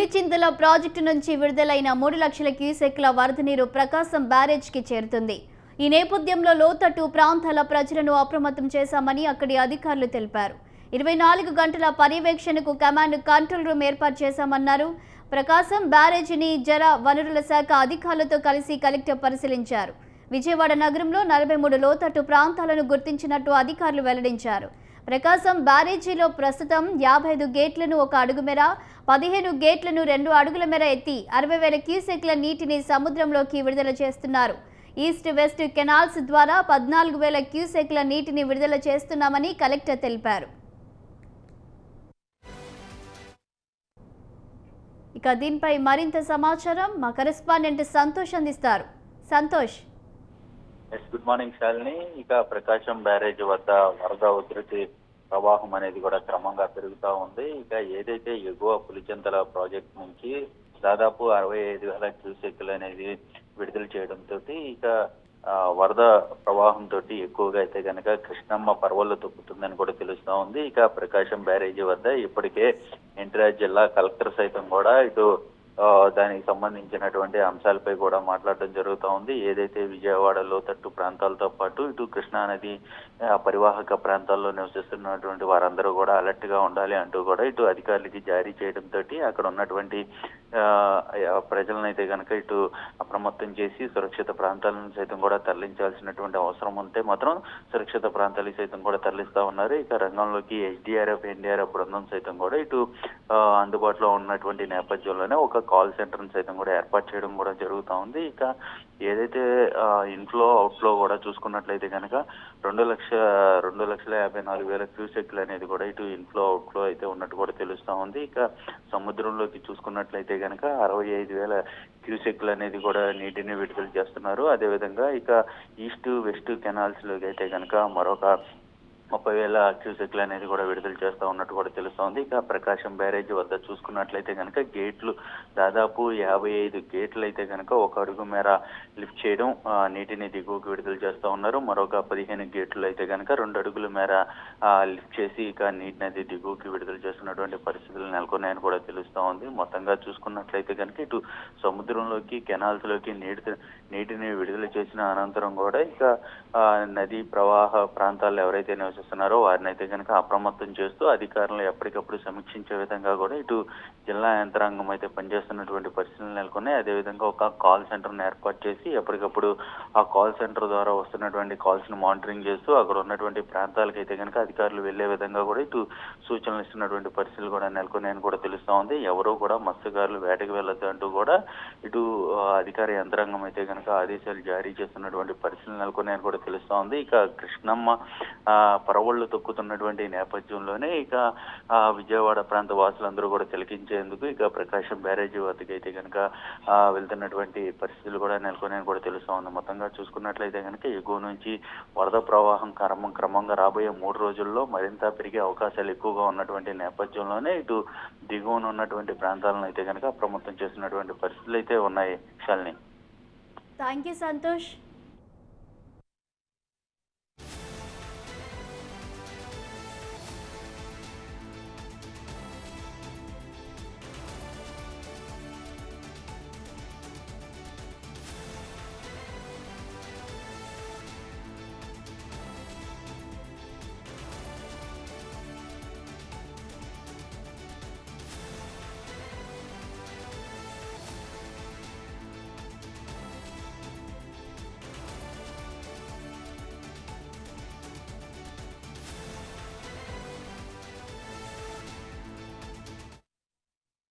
Pulichintala project నుంచి విడుదలైన 3 లక్షల క్యూసెక్ల వరద నీరు ప్రకాశం బ్యారేజ్కి చేరుతుంది. ఈ నేపథ్యంలో లోతట్టు ప్రాంతాల ప్రజలను అప్రమత్తం చేశామని అక్కడి అధికారులు తెలిపారు. 24 గంటల పర్యవేక్షణకు కమాండ్ కంట్రోల్ రూమ్ ఏర్పాటు చేశామన్నారు. ప్రకాశం బ్యారేజీని జల వనరుల శాఖ అధికారులతో కలిసి కలెక్టర్ పరిశీలించారు. విజయవాడ నగరంలో 43 లోతట్టు ప్రాంతాలను గుర్తించినట్టు అధికారులు వెల్లడించారు. ప్రకాశం బ్యారేజీలో ప్రస్తుతం 55 గేట్లను 1 అడుగు మేర, 15 గేట్లను 2 అడుగుల మేర ఎత్తి 60,000 క్యూసెక్ల నీటిని సముద్రంలోకి విడుదల చేస్తున్నారు. ఈస్ట్ వెస్ట్ కెనాల్స్ ద్వారా 14,000 క్యూసెక్ల నీటిని విడుదల చేస్తున్నామని కలెక్టర్ తెలిపారు. ఇక దీనిపై మరింత సమాచారం మా కరెస్పాండెంట్ సంతోష్ అందిస్తారు. సంతోష్. Good morning Shalini. ఇక ప్రకాశం బ్యారేజ్ వద్ద వరద ఉధృతి ప్రవాహం అనేది కూడా క్రమంగా పెరుగుతూ ఉంది. ఇక ఏదైతే ఎగువ పులిచింతల ప్రాజెక్ట్ నుంచి దాదాపు 65,000 క్యూసెక్లు అనేది విడుదల చేయడంతో ఇక వరద ప్రవాహంతో ఎక్కువగా అయితే కనుక కృష్ణమ్మ పర్వళ్ళు తొక్కుతుందని కూడా తెలుస్తూ ఉంది. ఇక ప్రకాశం బ్యారేజీ వద్ద ఇప్పటికే ఎన్టీఆర్ జిల్లా కలెక్టర్ సైతం కూడా ఇటు దానికి సంబంధించినటువంటి అంశాలపై కూడా మాట్లాడడం జరుగుతూ ఉంది. ఏదైతే విజయవాడ లోతట్టు ప్రాంతాలతో పాటు ఇటు కృష్ణా నది పరివాహక ప్రాంతాల్లో నివసిస్తున్నటువంటి వారందరూ కూడా అలర్ట్ గా ఉండాలి అంటూ కూడా ఇటు అధికారులకి జారీ చేయడంతో అక్కడ ఉన్నటువంటి ప్రజలను అయితే కనుక ఇటు అప్రమత్తం చేసి సురక్షిత ప్రాంతాలను సైతం కూడా తరలించాల్సినటువంటి అవసరం ఉంటే మాత్రం సురక్షిత ప్రాంతాలకు సైతం కూడా తరలిస్తా ఉన్నారు. ఇక రంగంలోకి ఎస్డీఆర్ఎఫ్, ఎన్డీఆర్ఎఫ్ బృందం సైతం కూడా ఇటు అందుబాటులో ఉన్నటువంటి నేపథ్యంలోనే ఒక కాల్ సెంటర్ సైతం కూడా ఏర్పాటు చేయడం కూడా జరుగుతూ ఉంది. ఇక ఏదైతే ఇన్ఫ్లో అవుట్ఫ్లో కూడా చూసుకున్నట్లయితే కనుక 2,54,000 క్యూసెక్లు అనేది కూడా ఇటు ఇన్ఫ్లో అవుట్ఫ్లో అయితే ఉన్నట్టు కూడా తెలుస్తూ ఉంది. ఇక సముద్రంలోకి చూసుకున్నట్లయితే కనుక 65,000 క్యూసెక్లు అనేది కూడా నీటిని విడుదల చేస్తున్నారు. అదేవిధంగా ఇక ఈస్ట్ వెస్ట్ కెనాల్స్ లోకి అయితే కనుక మరొక 30,000 క్యూసెక్లు అనేది కూడా విడుదల చేస్తూ ఉన్నట్టు కూడా తెలుస్తోంది. ఇక ప్రకాశం బ్యారేజ్ వద్ద చూసుకున్నట్లయితే కనుక గేట్లు దాదాపు 55 గేట్లు అయితే కనుక 1 అడుగు మేర లిఫ్ట్ చేయడం, నీటిని దిగువకు విడుదల చేస్తూ ఉన్నారు. మరొక 15 గేట్లు అయితే కనుక 2 అడుగుల మేర లిఫ్ట్ చేసి ఇక నీటిని దిగువకి విడుదల చేస్తున్నటువంటి పరిస్థితులు నెలకొన్నాయని కూడా తెలుస్తూ ఉంది. మొత్తంగా చూసుకున్నట్లయితే కనుక ఇటు సముద్రంలోకి కెనాల్స్ లోకి నీటిని విడుదల చేసిన అనంతరం కూడా ఇక నదీ ప్రవాహ ప్రాంతాల్లో ఎవరైతే నివసిస్తున్నారో వారిని అయితే కనుక అప్రమత్తం చేస్తూ అధికారులు ఎప్పటికప్పుడు సమీక్షించే విధంగా కూడా ఇటు జిల్లా యంత్రాంగం అయితే పనిచేస్తున్నటువంటి పరిస్థితులు నెలకొన్నాయి. అదేవిధంగా ఒక కాల్ సెంటర్ను ఏర్పాటు చేసి ఎప్పటికప్పుడు ఆ కాల్ సెంటర్ ద్వారా వస్తున్నటువంటి కాల్స్ ను మానిటరింగ్ చేస్తూ అక్కడ ఉన్నటువంటి ప్రాంతాలకు అయితే కనుక అధికారులు వెళ్లే విధంగా కూడా ఇటు సూచనలు ఇస్తున్నటువంటి పరిస్థితులు కూడా నెలకొన్నాయని కూడా తెలుస్తూ ఉంది. ఎవరూ కూడా మత్స్యకారులు వేటకు వెళ్ళొద్దు అంటూ కూడా ఇటు అధికార యంత్రాంగం అయితే కనుక ఆదేశాలు జారీ చేస్తున్నటువంటి పరిస్థితులు నెలకొన్నాయని కూడా తెలుస్తూ ఉంది. ఇక కృష్ణమ్మ పరవళ్లు తొక్కుతున్నటువంటి నేపథ్యంలోనే ఇక విజయవాడ ప్రాంత వాసులందరూ కూడా తిలకించేందుకు ఇక ప్రకాశం బ్యారేజీ వద్దకు అయితే కనుక వెళ్తున్నటువంటి పరిస్థితులు కూడా నెలకొన్నాయని కూడా తెలుస్తూ ఉంది. మొత్తంగా చూసుకున్నట్లయితే కనుక ఎగువ నుంచి వరద ప్రవాహం క్రమంగా రాబోయే 3 రోజుల్లో మరింత పెరిగే అవకాశాలు ఎక్కువగా ఉన్నటువంటి నేపథ్యంలోనే ఇటు దిగువన ఉన్నటువంటి ప్రాంతాలను అయితే కనుక అప్రమత్తం చేసినటువంటి పరిస్థితులు అయితే ఉన్నాయి. శాలిని. Thank you Santosh.